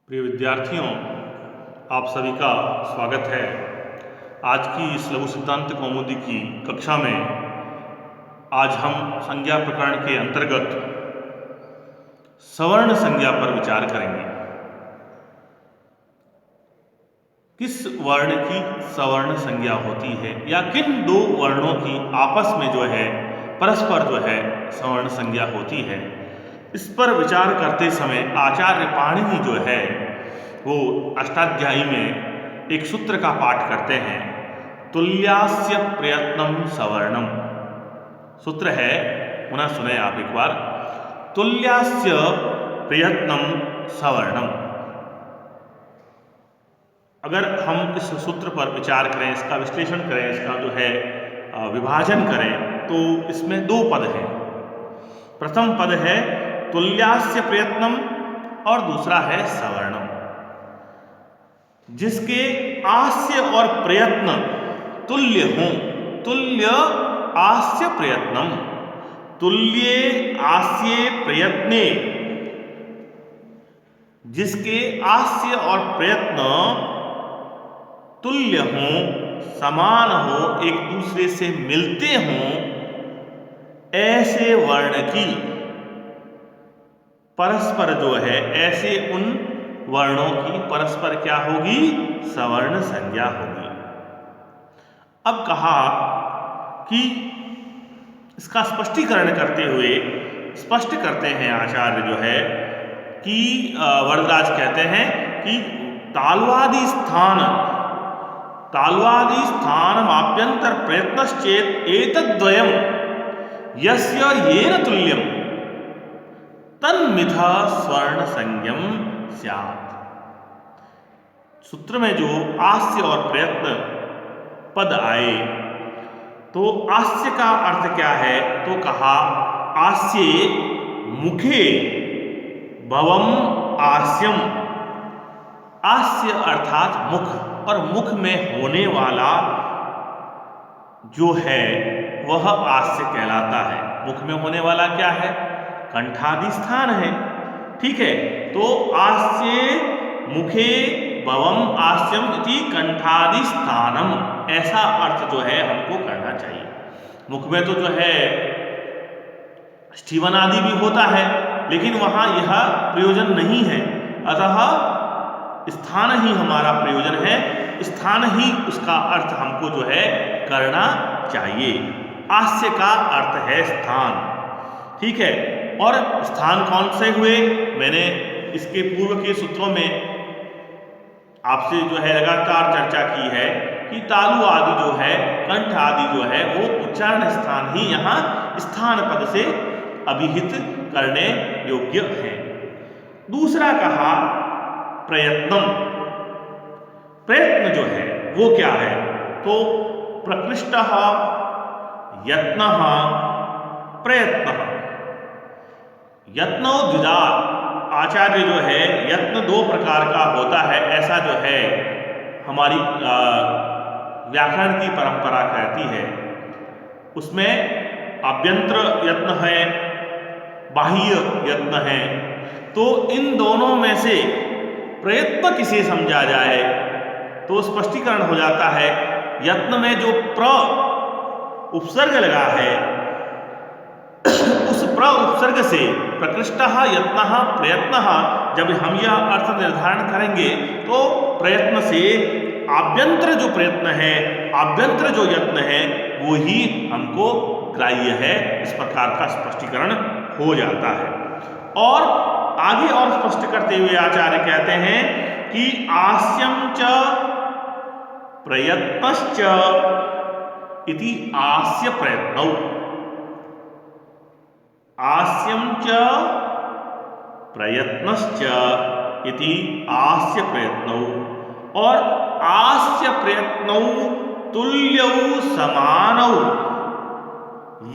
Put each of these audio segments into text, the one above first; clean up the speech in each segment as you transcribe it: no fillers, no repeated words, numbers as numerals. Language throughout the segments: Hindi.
प्रिय विद्यार्थियों, आप सभी का स्वागत है। आज की इस लघु सिद्धांत कौमुदी की कक्षा में आज हम संज्ञा प्रकरण के अंतर्गत सवर्ण संज्ञा पर विचार करेंगे। किस वर्ण की सवर्ण संज्ञा होती है या किन दो वर्णों की आपस में परस्पर सवर्ण संज्ञा होती है, इस पर विचार करते समय आचार्य पाणिनि वो अष्टाध्यायी में एक सूत्र का पाठ करते हैं। तुल्यास्य प्रयत्नम सवर्णम। सूत्र है, पुनः सुने आप एक बार। तुल्यास्य प्रयत्नम सवर्णम। अगर हम इस सूत्र पर विचार करें, इसका विश्लेषण करें, इसका विभाजन करें, तो इसमें दो पद हैं। प्रथम पद है तुल्यास्य प्रयत्नम और दूसरा है सवर्णम। जिसके आस्य और प्रयत्न तुल्य हों, तुल्य आस्य प्रयत्नम, तुल्ये आस्ये प्रयत्ने। जिसके आस्य और प्रयत्न तुल्य हों, समान हो, एक दूसरे से मिलते हों, ऐसे वर्ण की परस्पर ऐसे उन वर्णों की परस्पर क्या होगी? सवर्ण संज्ञा होगी। अब कहा कि इसका स्पष्टीकरण करते हुए स्पष्ट करते हैं आचार्य कि वरदराज कहते हैं कि तालवादि स्थान आभ्यंतर प्रयत्नश्चेत एतद्वयम् यस्य येन तुल्यम तन्मिथा स्वर्ण संज्ञम स्यात्। सूत्र में जो आस्य और प्रयत्न पद आए, तो आस्य का अर्थ क्या है? तो कहा आस्ये मुखे भवम आस्यम। आस्य अर्थात मुख, और मुख में होने वाला वह आस्य कहलाता है। मुख में होने वाला क्या है? कंठादि स्थान है। ठीक है, तो आस्ये मुखे भवम आस्यम इति कंठादि स्थानम, ऐसा अर्थ हमको करना चाहिए। मुख में तो स्टीवन आदि भी होता है, लेकिन वहां यह प्रयोजन नहीं है। अतः स्थान ही हमारा प्रयोजन है, स्थान ही उसका अर्थ हमको करना चाहिए। आस्य का अर्थ है स्थान। ठीक है, और स्थान कौन से हुए? मैंने इसके पूर्व के सूत्रों में आपसे लगातार चर्चा की है कि तालु आदि कंठ आदि वो उच्चारण स्थान ही यहाँ स्थान पद से अभिहित करने योग्य है। दूसरा कहा प्रयत्नम। प्रयत्न वो क्या है? तो प्रकृष्टः यत्नः प्रयत्नः। यत्नो द्विधा। आचार्य यत्न दो प्रकार का होता है, ऐसा हमारी व्याकरण की परंपरा कहती है। उसमें आभ्यंतर यत्न है, बाह्य यत्न है। तो इन दोनों में से प्रयत्न किसे समझा जाए, तो स्पष्टीकरण हो जाता है। यत्न में जो प्र उपसर्ग लगा है, उस प्र उपसर्ग से प्रकृष्टः यत्नः प्रयत्नः, जब हम यह अर्थ निर्धारण करेंगे तो प्रयत्न से आभ्यंतर जो प्रयत्न है, आभ्यंतर जो यत्न है, वो ही हमको ग्राह्य है। इस प्रकार का स्पष्टीकरण हो जाता है। और आगे और स्पष्ट करते हुए आचार्य कहते हैं कि आस्यम च प्रयत्नश्च इति आस्य प्रयत्नौ। आस्यम च प्रयत्नश्च इति आस्य प्रयत्नौ। और आस्य प्रयत्नौ तुल्यौ समानौ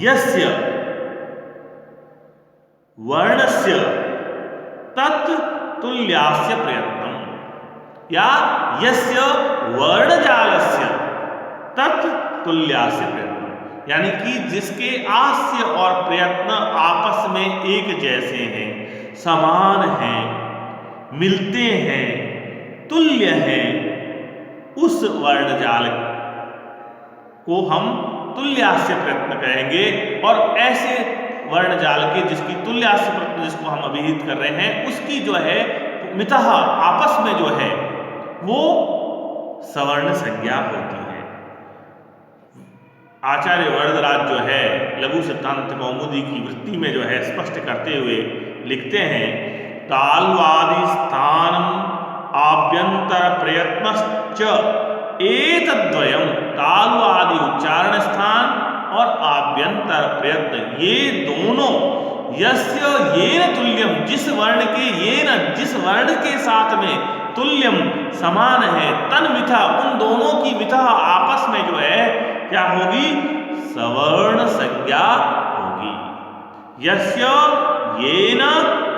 यस्य वर्णस्य तत् तुल्यास्य प्रयत्नम, या यस्य वर्णजालस्य तत् तुल्यास्य प्रयत्नम। यानी कि जिसके आस्य और प्रयत्न आपस में एक जैसे हैं, समान हैं, मिलते हैं, तुल्य हैं, उस वर्ण जाल को हम तुल्यास्य प्रयत्न कहेंगे। और ऐसे वर्ण जाल के जिसकी तुल्यास्य प्रयत्न जिसको हम अभिहित कर रहे हैं उसकी जो है मितः आपस में जो है वो सवर्ण संज्ञा होती है। आचार्य वरदराज जो है लघु सिद्धांत कौमुदी की वृत्ति में जो है स्पष्ट करते हुए लिखते हैं, ताल्वादि स्थानम आभ्यंतर प्रयत्नश्च एतद्वयम्, तालु आदि उच्चारण स्थान और आभ्यंतर प्रयत्न ये दोनों यस्य येन तुल्यम, जिस वर्ण के येन जिस वर्ण के साथ में तुल्यम समान है, तन मिथा उन दोनों की मिथा आपस में जो है क्या होगी, सवर्ण संज्ञा होगी। यस्य येन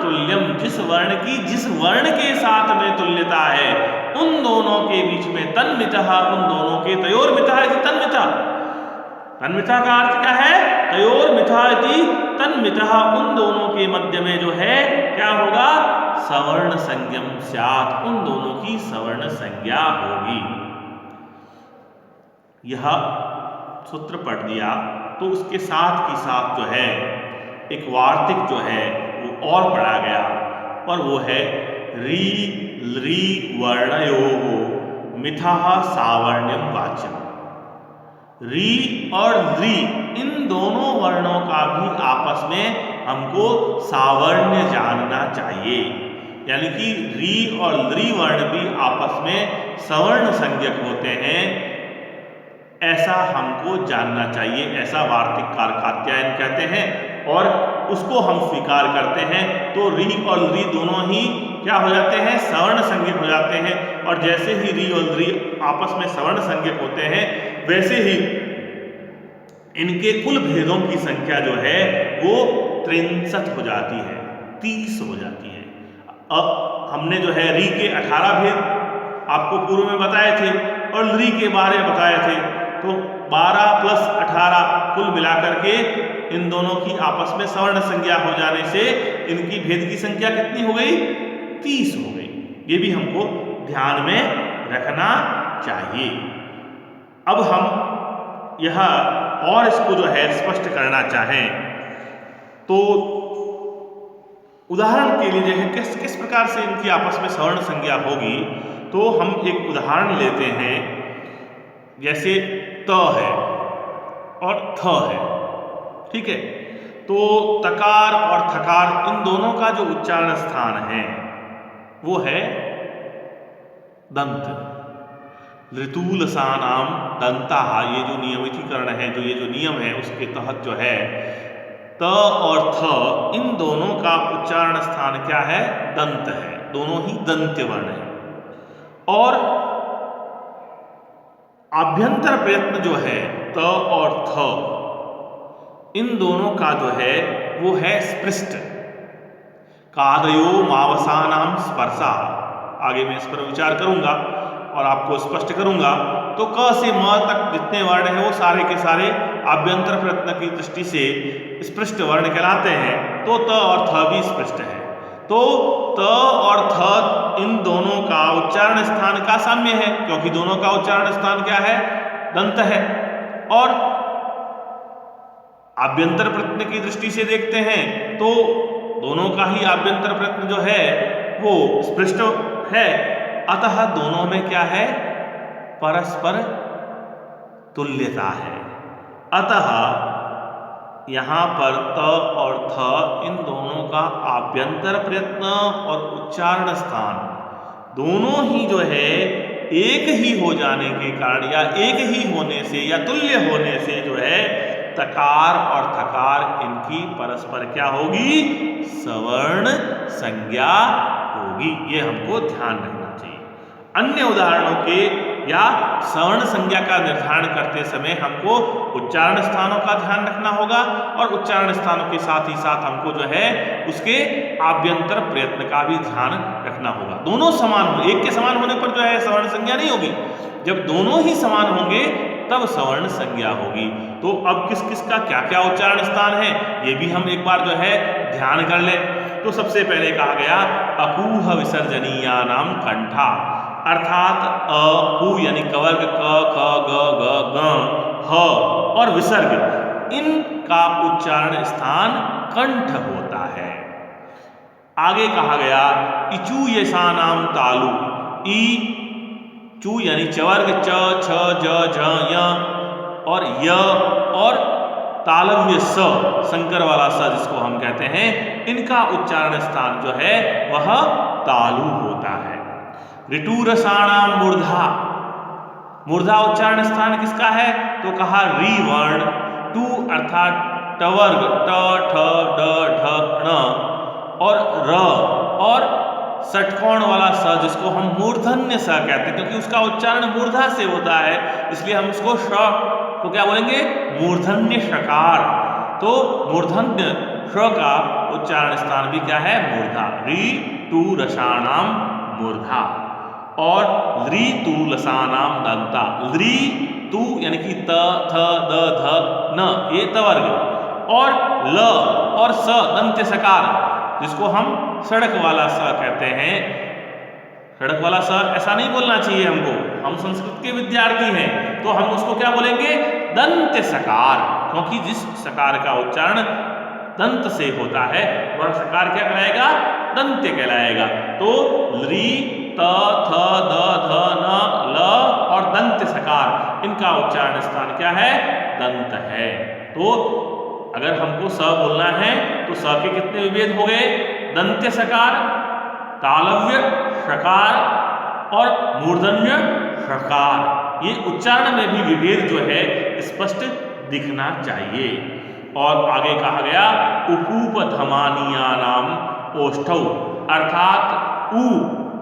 तुल्यम, जिस वर्ण की जिस वर्ण के साथ में तुल्यता है उन दोनों के बीच में तन्मितः, उन दोनों के तयोर्मितः इति तन्मितः, तन्मितः का अर्थ क्या है, तयोर्मितः इति तन्मितः, उन दोनों के मध्य में जो है क्या होगा, सवर्ण संज्ञम स्यात्, उन दोनों की सवर्ण संज्ञा होगी। यह सूत्र पढ़ दिया तो उसके साथ की साथ जो है एक वार्तिक जो है वो और पढ़ा गया और वो है री लृ वर्णयोः मिथः सावर्ण्यम वाच्यम। री और लृ इन दोनों वर्णों का भी आपस में हमको सावर्ण्य जानना चाहिए, यानी कि री और लृ वर्ण भी आपस में सवर्ण संज्ञक होते हैं, ऐसा हमको जानना चाहिए, ऐसा वार्तिककार कात्यायन कहते हैं और उसको हम स्वीकार करते हैं। तो री और लृ दोनों ही क्या हो जाते हैं, सवर्ण संज्ञक हो जाते हैं। और जैसे ही री और लृ आपस में सवर्ण संज्ञक होते हैं वैसे ही इनके कुल भेदों की संख्या जो है वो 63 हो जाती है, 30 हो जाती है। अब हमने जो है री के 18 भेद आपको पूर्व में बताए थे और लृ के 12 बताए थे, तो 12 प्लस 18 कुल मिलाकर के इन दोनों की आपस में सवर्ण संज्ञा हो जाने से इनकी भेद की संख्या कितनी हो गई, 30 हो गई। ये भी हमको ध्यान में रखना चाहिए। अब हम यह और इसको जो है स्पष्ट करना चाहें तो उदाहरण के लिए जो है किस प्रकार से इनकी आपस में सवर्ण संज्ञा होगी, तो हम एक उदाहरण लेते हैं। जैसे त है और थ है, ठीक है, तो तकार और थकार इन दोनों का जो उच्चारण स्थान है वो है दंत। ऋतुलसानाम दंताः, ये जो नियमितीकरण है, जो ये जो नियम है उसके तहत जो है त और थ इन दोनों का उच्चारण स्थान क्या है, दंत है, दोनों ही दंत्य वर्ण है। और आभ्यंतर प्रयत्न जो है त और थ इन दोनों का जो है वो है स्पृष्ट। कादयो मावसानाम स्पर्शा, आगे मैं इस पर विचार करूंगा और आपको स्पष्ट करूंगा। तो क से म तक जितने वर्ण हैं वो सारे के सारे आभ्यंतर प्रयत्न की दृष्टि से स्पृष्ट वर्ण कहलाते हैं। तो त और थ भी स्पृष्ट है। तो त और थ इन दोनों का उच्चारण स्थान का साम्य है, क्योंकि दोनों का उच्चारण स्थान क्या है, दंत है। और आभ्यंतर प्रयत्न की दृष्टि से देखते हैं तो दोनों का ही आभ्यंतर प्रयत्न जो है वो स्पृष्ट है, अतः दोनों में क्या है, परस्पर तुल्यता है। अतः यहाँ पर त और थ इन दोनों का आभ्यंतर प्रयत्न और उच्चारण स्थान दोनों ही जो है एक ही हो जाने के कारण या एक ही होने से या तुल्य होने से जो है तकार और थकार इनकी परस्पर क्या होगी, सवर्ण संज्ञा होगी। ये हमको ध्यान रखना चाहिए। अन्य उदाहरणों के या सवर्ण संज्ञा का निर्धारण करते समय हमको उच्चारण स्थानों का ध्यान रखना होगा और उच्चारण स्थानों के साथ ही साथ हमको जो है उसके आभ्यंतर प्रयत्न का भी ध्यान रखना होगा। दोनों समान हो, एक के समान होने पर जो है सवर्ण संज्ञा नहीं होगी, जब दोनों ही समान होंगे तब सवर्ण संज्ञा होगी। तो अब किस किस का क्या क्या उच्चारण स्थान है ये भी हम एक बार जो है ध्यान कर लें। तो सबसे पहले कहा गया अकूह विसर्जनीया नाम कंठा, अर्थात अ कु यानी कवर्ग क ख ग ग ग ह और विसर्ग, इनका उच्चारण स्थान कंठ होता है। आगे कहा गया इचू यसा नाम तालु, ई चू यानी चवर्ग च छ ज झ य और य और तालव्य स, संकर वाला स जिसको हम कहते हैं, इनका उच्चारण स्थान जो है वह तालु होता है। ऋतु रसाणाम मूर्धा, मूर्धा उच्चारण स्थान किसका है? तो कहा री वर्ण, टू अर्थात टवर्ग ट ठ ड ढ ण और र और षटकोण वाला स जिसको हम मूर्धन्य स कहते हैं, क्योंकि उसका उच्चारण मूर्धा से होता है, इसलिए हम उसको श को क्या बोलेंगे? मूर्धन्य षकार। तो मूर्धन्य ष का उच्चारण स्थान भी क्या है? मूर्धा। री टू रसाणाम मूर्धा और ली तू लसानाम दंता, ली तू यानी कि त थ द ध न ये तवर्ग और ल और स दंत्य सकार जिसको हम सड़क वाला स कहते हैं। सड़क वाला स ऐसा नहीं बोलना चाहिए हमको, हम संस्कृत के विद्यार्थी हैं तो हम उसको क्या बोलेंगे? दंत्य सकार, क्योंकि जिस सकार का उच्चारण दंत से होता है वह सकार क्या कहलाएगा? दंत्य कहलाएगा। तो ली त थ द ध न ल और दंत्य सकार, इनका उच्चारण स्थान क्या है? दंत है। तो अगर हमको स बोलना है तो स के कितने विभेद हो गए? दंत्य सकार, तालव्य षकार और मूर्धन्य षकार। ये उच्चारण में भी विभेद जो है स्पष्ट दिखना चाहिए। और आगे कहा गया उपूप धमानिया नाम ओष्ठौ, अर्थात उ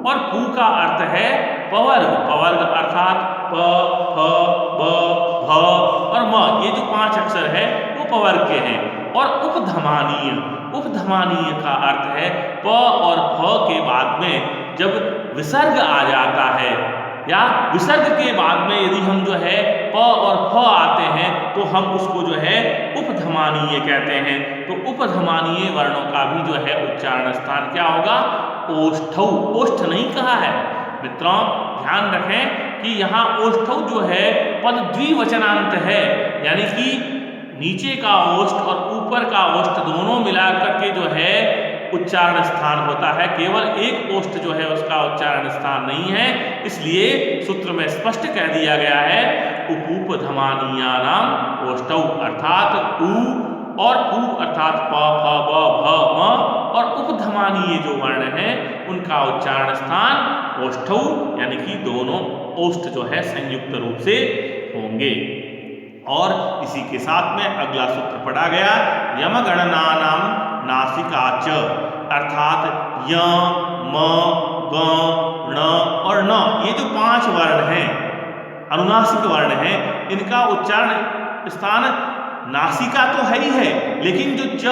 और पू का अर्थ है पवर्ग, पवर्ग अर्थात प फ ब भ और म, ये जो 5 अक्षर है वो पवर्ग के हैं। और उपधमानीय, उपधमानीय का अर्थ है प और फ के बाद में जब विसर्ग आ जाता है या विसर्ग के बाद में यदि हम जो है प और फ आते हैं तो हम उसको जो है उपधमानीय कहते हैं। तो उपधमानीय वर्णों का भी जो है उच्चारण स्थान क्या होगा? ओष्ठौ, ओष्ठ नहीं कहा है मित्रों, ध्यान रखें कि यहाँ ओष्ठौ जो है पद द्विवचनांत है, यानी कि नीचे का ओष्ठ और ऊपर का ओष्ठ दोनों मिलाकर के जो है उच्चारण स्थान होता है, केवल एक ओष्ठ जो है उसका उच्चारण स्थान नहीं है। इसलिए सूत्र में स्पष्ट कह दिया गया है उपूप धमानिया नाम ओष्ठौ, अर्थात उ और पू अर्थात प फ ब भ म और उपधमानीय जो वर्ण हैं उनका उच्चारण स्थान ओष्ठौ, यानी कि दोनों ओष्ठ जो है संयुक्त रूप से होंगे। और इसी के साथ में अगला सूत्र पढ़ा गया यमगणना नाम नासिका च, अर्थात य म ग ण और न, ये जो 5 वर्ण हैं अनुनासिक वर्ण हैं, इनका उच्चारण स्थान नासिका तो है ही है, लेकिन जो च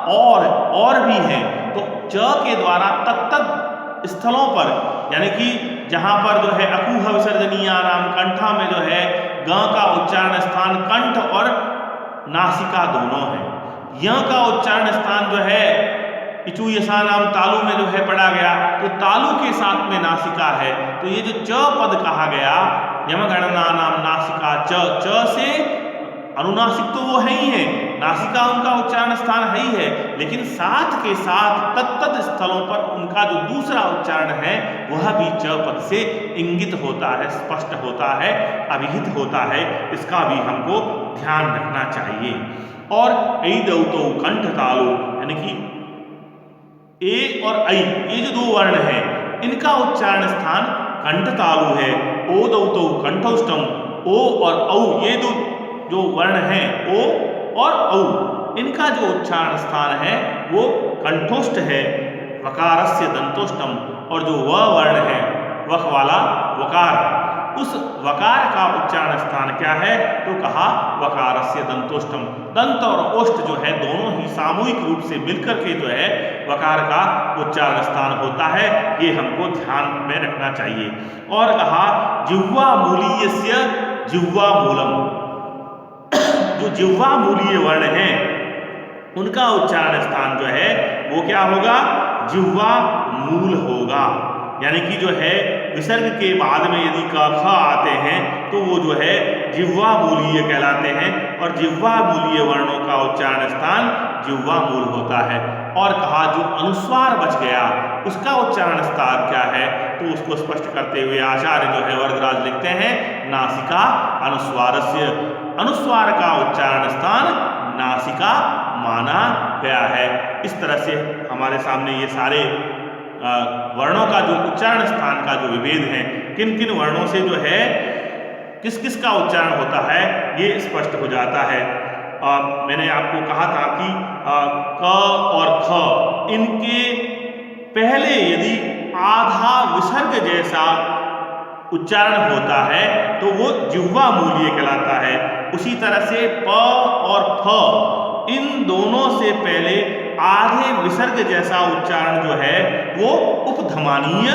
और भी है तो च के द्वारा तत्त स्थलों पर, यानी कि जहां पर जो है अकूह विसर्जनीया नाम कंठा में जो है ग का उच्चारण स्थान कंठ और नासिका दोनों है। य का उच्चारण स्थान जो है इचू यसा नाम तालु में जो है पढ़ा गया तो तालु के साथ में नासिका है। तो ये जो च पद कहा गया यमगणना नाम नासिका च से अनुनासिक तो वो है ही है, नासिका उनका उच्चारण स्थान है ही है, लेकिन साथ के साथ तत्त स्थलों पर उनका जो दूसरा उच्चारण है वह भी च पद से इंगित होता है, स्पष्ट होता है, अभिहित होता है। इसका भी हमको ध्यान रखना चाहिए। और ऐ दौतो कंठ तालु, यानी कि ए और ऐ ये जो 2 वर्ण हैं इनका उच्चारण स्थान कंठ तालु है। ओ दौतो कंठौष्टम, ओ और औ ये जो वर्ण हैं ओ और औ, इनका जो उच्चारण स्थान है वो कंठोष्ठ है। वकारस्य दंतोष्टम, और जो व वर्ण है वह वाला वकार, उस वकार का उच्चारण स्थान क्या है? तो कहा वकारस्य दंतोष्टम। दंत और ओष्ठ जो है दोनों ही सामूहिक रूप से मिलकर के जो है वकार का उच्चारण स्थान होता है, ये हमको ध्यान में रखना चाहिए। और कहा जिह्वा मूलीयस्य जिह्वा मूलम, जो जिह्वा मूलीय वर्ण हैं उनका उच्चारण स्थान जो है वो क्या होगा, जिह्वा मूल होगा। यानी कि जो है विसर्ग के बाद में यदि क ख आते हैं तो वो जो है जिह्वा मूलीय कहलाते हैं, और जिह्वा मूलीय वर्णों का उच्चारण स्थान जिह्वा मूल होता है। और कहा जो अनुस्वार बच गया उसका उच्चारण स्थान क्या है, तो उसको स्पष्ट करते हुए आचार्य जो है वरदराज लिखते हैं नासिका अनुस्वारस्य, अनुस्वार का उच्चारण स्थान नासिका माना गया है। इस तरह से हमारे सामने ये सारे वर्णों का जो उच्चारण स्थान का जो विभेद है, किन किन वर्णों से जो है किस किस का उच्चारण होता है, ये स्पष्ट हो जाता है। मैंने आपको कहा था कि क और ख इनके पहले यदि आधा विसर्ग जैसा उच्चारण होता है तो वो जिह्वा मूलीय कहलाता है। उसी तरह से प और फ इन दोनों से पहले आधे विसर्ग जैसा उच्चारण जो है वो उपधमानीय